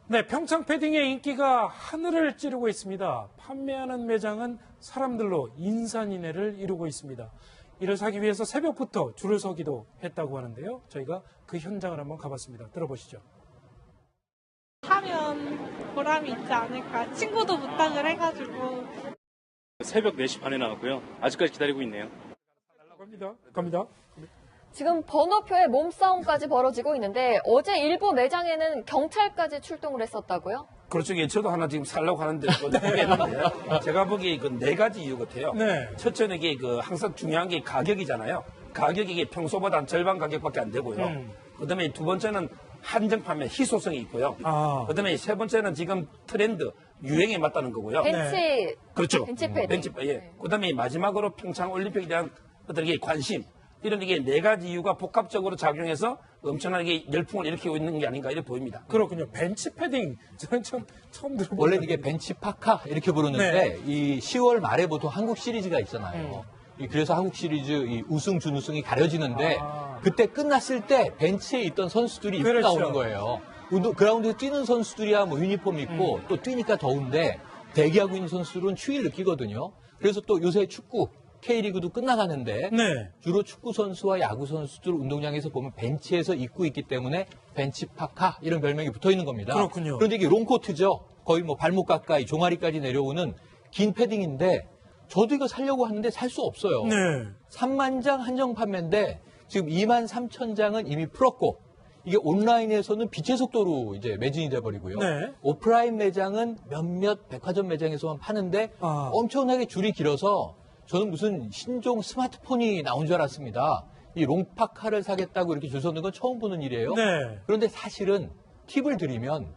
네, 평창 패딩의 인기가 하늘을 찌르고 있습니다. 판매하는 매장은 사람들로 인산인해를 이루고 있습니다. 이를 사기 위해서 새벽부터 줄을 서기도 했다고 하는데요. 저희가 그 현장을 한번 가봤습니다. 들어보시죠. 하면 보람이 있지 않을까. 친구도 부탁을 해가지고. 새벽 4시 반에 나왔고요. 아직까지 기다리고 있네요. 갑니다. 지금 번호표에 몸싸움까지 벌어지고 있는데 어제 일부 매장에는 경찰까지 출동을 했었다고요? 그렇죠. 예, 저도 하나 지금 살려고 하는데 했는데요. 제가 보기에 그 네 가지 이유 같아요. 네. 첫째는 이게 그 항상 중요한 게 가격이잖아요. 가격이 이게 평소보다 한 절반 가격밖에 안 되고요. 그다음에 두 번째는 한정 판매 희소성이 있고요. 그다음에 세 번째는 지금 트렌드 유행에 맞다는 거고요. 벤치, 그렇죠. 벤치 패딩. 예. 네. 그다음에 마지막으로 평창 올림픽에 대한 어떤 게 관심. 이런 이게 네 가지 이유가 복합적으로 작용해서 엄청나게 열풍을 일으키고 있는 게 아닌가 이렇게 보입니다. 그렇군요. 벤치 패딩. 저는 처음 들어보는. 원래 이게 벤치 파카 이렇게 부르는데 이 10월 말에 보통 한국 시리즈가 있잖아요. 그래서 한국 시리즈 이 우승 준우승이 가려지는데 그때 끝났을 때 벤치에 있던 선수들이 입고 그렇죠. 나오는 거예요. 그라운드에 뛰는 선수들이야 뭐 유니폼 입고 또 뛰니까 더운데 대기하고 있는 선수들은 추위를 느끼거든요. 그래서 또 요새 축구 K리그도 끝나가는데 네. 주로 축구 선수와 야구 선수들 운동장에서 보면 벤치에서 입고 있기 때문에 벤치 파카 이런 별명이 붙어 있는 겁니다. 그렇군요. 그런데 이게 롱코트죠. 거의 뭐 발목 가까이 종아리까지 내려오는 긴 패딩인데 저도 이거 사려고 하는데 살 수 없어요. 네. 3만 장 한정 판매인데 지금 2만 3천 장은 이미 풀었고 이게 온라인에서는 빛의 속도로 이제 매진이 돼버리고요. 네. 오프라인 매장은 몇몇 백화점 매장에서만 파는데 엄청나게 줄이 길어서 저는 무슨 신종 스마트폰이 나온 줄 알았습니다. 이 롱파카를 사겠다고 이렇게 줄 서는 건 처음 보는 일이에요. 네. 그런데 사실은 팁을 드리면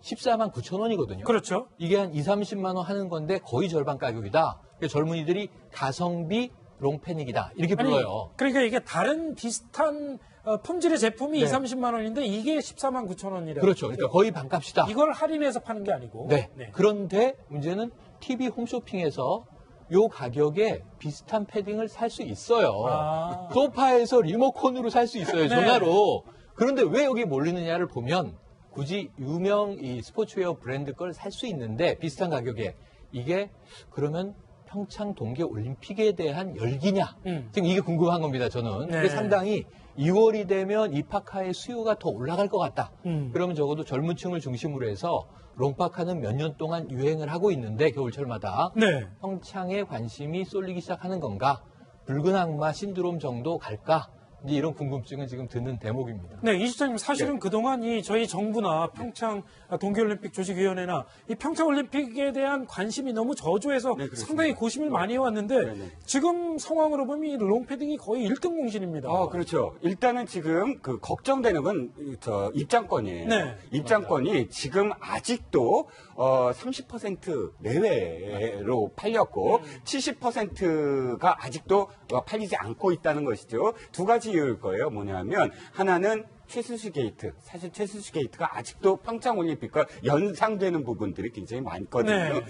14만 9천 원이거든요. 그렇죠. 이게 한 2, 30만 원 하는 건데 거의 절반 가격이다. 그래서 젊은이들이 가성비 롱패닉이다. 이렇게 불러요. 그러니까 이게 다른 비슷한 품질의 제품이 네. 2, 30만 원인데 이게 14만 9천 원이래요. 그렇죠. 그러니까 거의 반값이다. 이걸 할인해서 파는 게 아니고. 네. 그런데 문제는 TV 홈쇼핑에서 요 가격에 비슷한 패딩을 살 수 있어요. 소파에서 리모컨으로 살 수 있어요. 전화로. 그런데 왜 여기 몰리느냐를 보면 굳이 유명 이 스포츠웨어 브랜드 걸 살 수 있는데 비슷한 가격에 이게 그러면 평창 동계올림픽에 대한 열기냐? 지금 이게 궁금한 겁니다. 저는. 네. 근데 상당히 2월이 되면 이 파카의 수요가 더 올라갈 것 같다. 그러면 적어도 젊은 층을 중심으로 해서 롱파카는 몇 년 동안 유행을 하고 있는데 겨울철마다 네. 평창에 관심이 쏠리기 시작하는 건가? 붉은 악마 신드롬 정도 갈까? 이제 이런 궁금증은 지금 드는 대목입니다. 네, 이 시장님 사실은 그동안 이 저희 정부나 평창 동계올림픽 조직위원회나 이 평창올림픽에 대한 관심이 너무 저조해서 상당히 고심을 많이 해왔는데 지금 상황으로 보면 이 롱패딩이 거의 1등 공신입니다. 그렇죠. 일단은 지금 그 걱정되는 건 저 입장권이에요. 네. 입장권이 지금 아직도 30% 내외로 팔렸고 70%가 아직도 팔리지 않고 있다는 것이죠. 두 가지 이유일 거예요. 뭐냐면 하나는 최순실 게이트. 사실 최순실 게이트가 아직도 평창올림픽과 연상되는 부분들이 굉장히 많거든요. 네.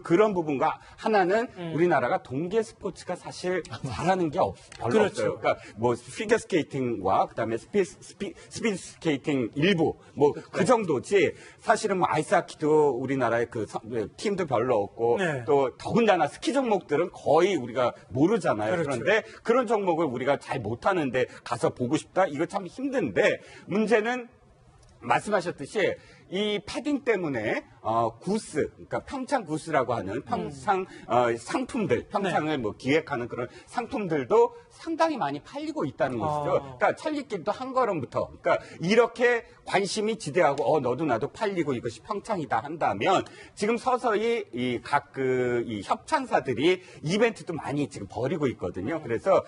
그런 부분과 하나는 우리나라가 동계 스포츠가 사실 잘하는 게 별로 그렇죠. 없어요. 그러니까 뭐 피겨 스케이팅과 그다음에 스피드 스케이팅 일부 뭐 그 정도지 사실은 뭐 아이스하키도 우리나라의 그 팀도 별로 없고 네. 또 더군다나 스키 종목들은 거의 우리가 모르잖아요. 그렇죠. 그런데 그런 종목을 우리가 잘 못하는데 가서 보고 싶다? 이거 참 힘든데 문제는 말씀하셨듯이 이 패딩 때문에 구스, 그러니까 평창 구스라고 하는 평창 상품들, 평창을 뭐 기획하는 그런 상품들도 상당히 많이 팔리고 있다는 것이죠. 그러니까 찰리길도 한 걸음부터, 그러니까 이렇게 관심이 지대하고 너도 나도 팔리고 이것이 평창이다 한다면 지금 서서히 이 각 이 협찬사들이 이벤트도 많이 지금 벌이고 있거든요. 그래서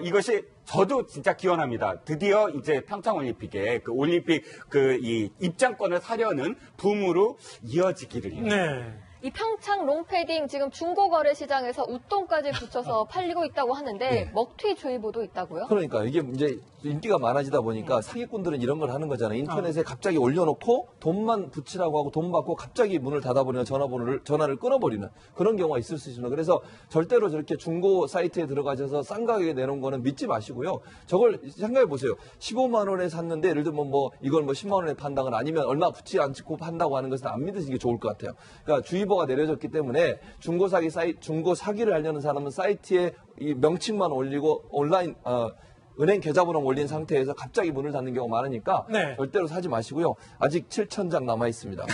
이것이 저도 진짜 기원합니다. 드디어 이제 평창올림픽에 그 올림픽 그 이 입장권을 사려는 붐으로 이어지기를. 네. 이 평창 롱패딩 지금 중고거래 시장에서 웃돈까지 붙여서 팔리고 있다고 하는데 먹튀주의보도 있다고요? 그러니까 이게 이제 인기가 많아지다 보니까 사기꾼들은 이런 걸 하는 거잖아요. 인터넷에 갑자기 올려놓고 돈만 붙이라고 하고 돈 받고 갑자기 문을 닫아버리는 전화를 끊어버리는 그런 경우가 있을 수 있습니다. 그래서 절대로 저렇게 중고 사이트에 들어가셔서 싼 가격에 내놓은 거는 믿지 마시고요. 저걸 생각해 보세요. 15만 원에 샀는데 예를 들면 뭐 이걸 뭐 10만 원에 판다거나 아니면 얼마 붙지 않고 판다고 하는 것은 안 믿으시는 게 좋을 것 같아요. 그러니까 주의보가 내려졌기 때문에 중고 사기를 하려는 사람은 사이트에 이 명칭만 올리고 온라인 은행 계좌번호 올린 상태에서 갑자기 문을 닫는 경우가 많으니까 절대로 사지 마시고요. 아직 7,000장 남아 있습니다.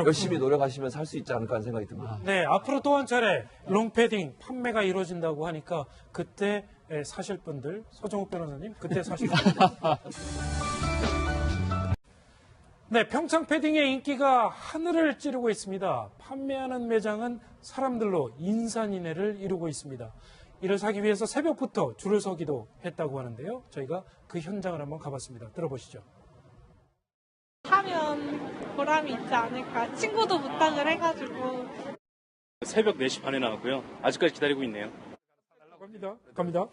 열심히 노력하시면 살 수 있지 않을까 하는 생각이 듭니다. 네, 앞으로 또 한 차례 롱패딩 판매가 이루어진다고 하니까 그때 사실 분들, 서정욱 변호사님, 그때 사실 분들. 네, 평창 패딩의 인기가 하늘을 찌르고 있습니다. 판매하는 매장은 사람들로 인산인해를 이루고 있습니다. 이를 사기 위해서 새벽부터 줄을 서기도 했다고 하는데요. 저희가 그 현장을 한번 가봤습니다. 들어보시죠. 하면 보람이 있지 않을까. 친구도 부탁을 해가지고. 새벽 4시 반에 나갔고요. 아직까지 기다리고 있네요. 갑니다.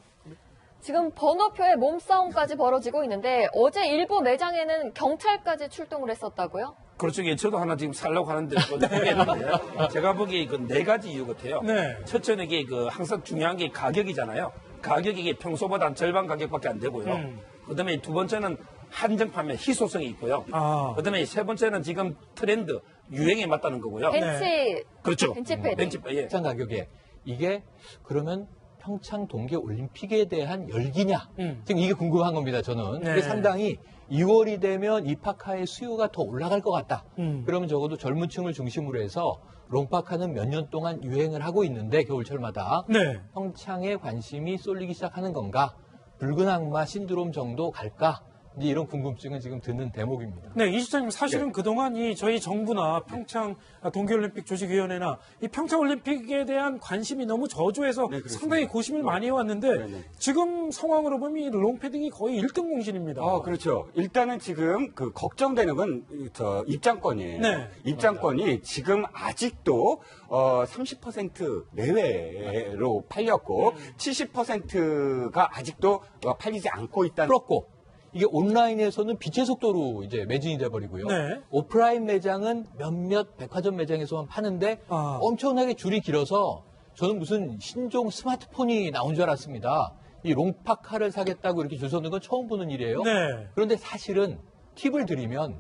지금 번호표에 몸싸움까지 벌어지고 있는데 어제 일부 매장에는 경찰까지 출동을 했었다고요? 그렇죠. 예, 저도 하나 지금 살려고 하는데 모르겠는데요. 제가 보기에 그 4가지 이유 같아요. 첫째는 이게 항상 중요한 게 가격이잖아요. 가격이 이게 평소보다 한 절반 가격밖에 안 되고요. 그다음에 두 번째는 한정 판매 희소성이 있고요. 그다음에 세 번째는 지금 트렌드 유행에 맞다는 거고요. 벤치 그렇죠. 벤치 패딩. 평창 가격에 이게 그러면 평창 동계 올림픽에 대한 열기냐? 지금 이게 궁금한 겁니다. 저는. 근데 상당히 2월이 되면 이 파카의 수요가 더 올라갈 것 같다. 그러면 적어도 젊은 층을 중심으로 해서 롱파카는 몇 년 동안 유행을 하고 있는데 겨울철마다 평창에 관심이 쏠리기 시작하는 건가? 붉은 악마 신드롬 정도 갈까? 이제 이런 궁금증은 지금 드는 대목입니다. 네, 이 시장님 사실은 그동안 저희 정부나 평창 동계올림픽 조직위원회나 이 평창올림픽에 대한 관심이 너무 저조해서 상당히 고심을 많이 해왔는데 지금 상황으로 보면 이 롱패딩이 거의 1등 공신입니다. 그렇죠. 일단은 지금 걱정되는 건 입장권이에요. 입장권이 지금 아직도 30% 내외로 팔렸고 70%가 아직도 팔리지 않고 있다는. 그렇고 이게 온라인에서는 빛의 속도로 이제 매진이 돼버리고요. 오프라인 매장은 몇몇 백화점 매장에서만 파는데 엄청나게 줄이 길어서 저는 무슨 신종 스마트폰이 나온 줄 알았습니다. 이 롱파카를 사겠다고 이렇게 줄 서는 건 처음 보는 일이에요. 그런데 사실은 팁을 드리면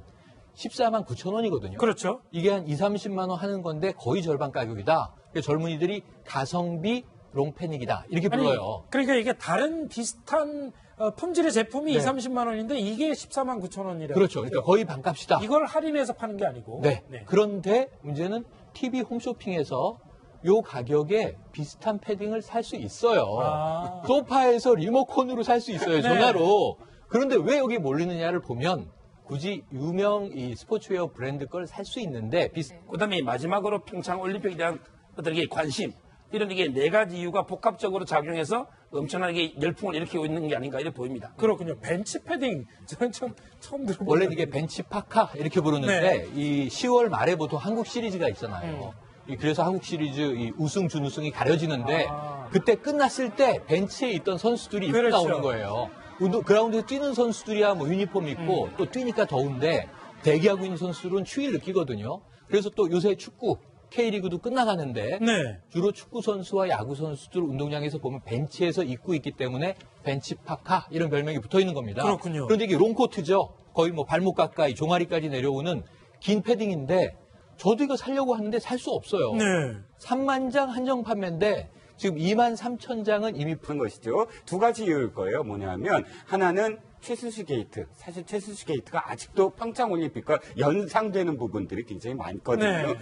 14만 9천 원이거든요. 그렇죠. 이게 한 2, 30만 원 하는 건데 거의 절반 가격이다. 젊은이들이 가성비 롱패닉이다. 이렇게 불러요. 그러니까 이게 다른 비슷한 품질의 제품이 2, 30만 원인데 이게 14만 9천 원이래요. 그렇죠. 그러니까 거의 반값이다. 이걸 할인해서 파는 게 아니고. 그런데 문제는 TV 홈쇼핑에서 요 가격에 비슷한 패딩을 살 수 있어요. 소파에서 리모컨으로 살 수 있어요. 전화로. 그런데 왜 여기 몰리느냐를 보면 굳이 유명 이 스포츠웨어 브랜드 걸 살 수 있는데 그다음에 마지막으로 평창 올림픽에 대한 어떤 관심. 이런 이게 4가지 이유가 복합적으로 작용해서 엄청나게 열풍을 일으키고 있는 게 아닌가 이렇게 보입니다. 그렇군요. 벤치 패딩. 저는 처음 들어보는. 원래 이게 벤치 파카 이렇게 부르는데 이 10월 말에 보통 한국 시리즈가 있잖아요. 그래서 한국 시리즈 이 우승, 준우승이 가려지는데 그때 끝났을 때 벤치에 있던 선수들이 입고 나오는 거예요. 그라운드에 뛰는 선수들이야 뭐 유니폼 입고 또 뛰니까 더운데 대기하고 있는 선수들은 추위를 느끼거든요. 그래서 또 요새 축구 K리그도 끝나가는데 주로 축구 선수와 야구 선수들 운동장에서 보면 벤치에서 입고 있기 때문에 벤치 파카 이런 별명이 붙어 있는 겁니다. 그렇군요. 그런데 이게 롱코트죠. 거의 뭐 발목 가까이 종아리까지 내려오는 긴 패딩인데 저도 이거 사려고 하는데 살 수 없어요. 3만 장 한정 판매인데 지금 2만 3천 장은 이미 푼 것이죠. 2가지 이유일 거예요. 뭐냐면 하나는 최순실 게이트. 사실 최순실 게이트가 아직도 평창올림픽과 연상되는 부분들이 굉장히 많거든요.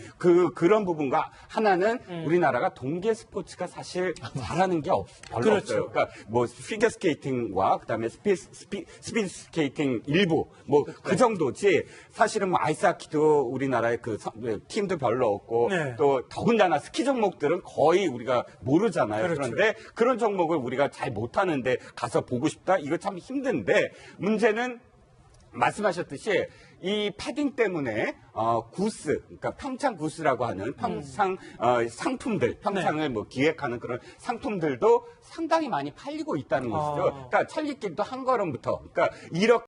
그런 부분과 하나는 우리나라가 동계 스포츠가 사실 잘하는 게 별로 없어요. 그러니까 뭐 피겨 스케이팅과 그다음에 스피드 스케이팅 일부 뭐 그 정도지 사실은 뭐 아이스하키도 우리나라의 팀도 별로 없고 또 더군다나 스키 종목들은 거의 우리가 모르잖아요. 그런데 그런 종목을 우리가 잘 못하는데 가서 보고 싶다? 이거 참 힘든데 문제는 말씀하셨듯이 이 패딩 때문에 구스, 그러니까 평창 구스라고 하는 평창 상품들, 평창을 뭐 기획하는 그런 상품들도 상당히 많이 팔리고 있다는 것이죠. 그러니까 찰리길도 한 걸음부터, 그러니까 이렇게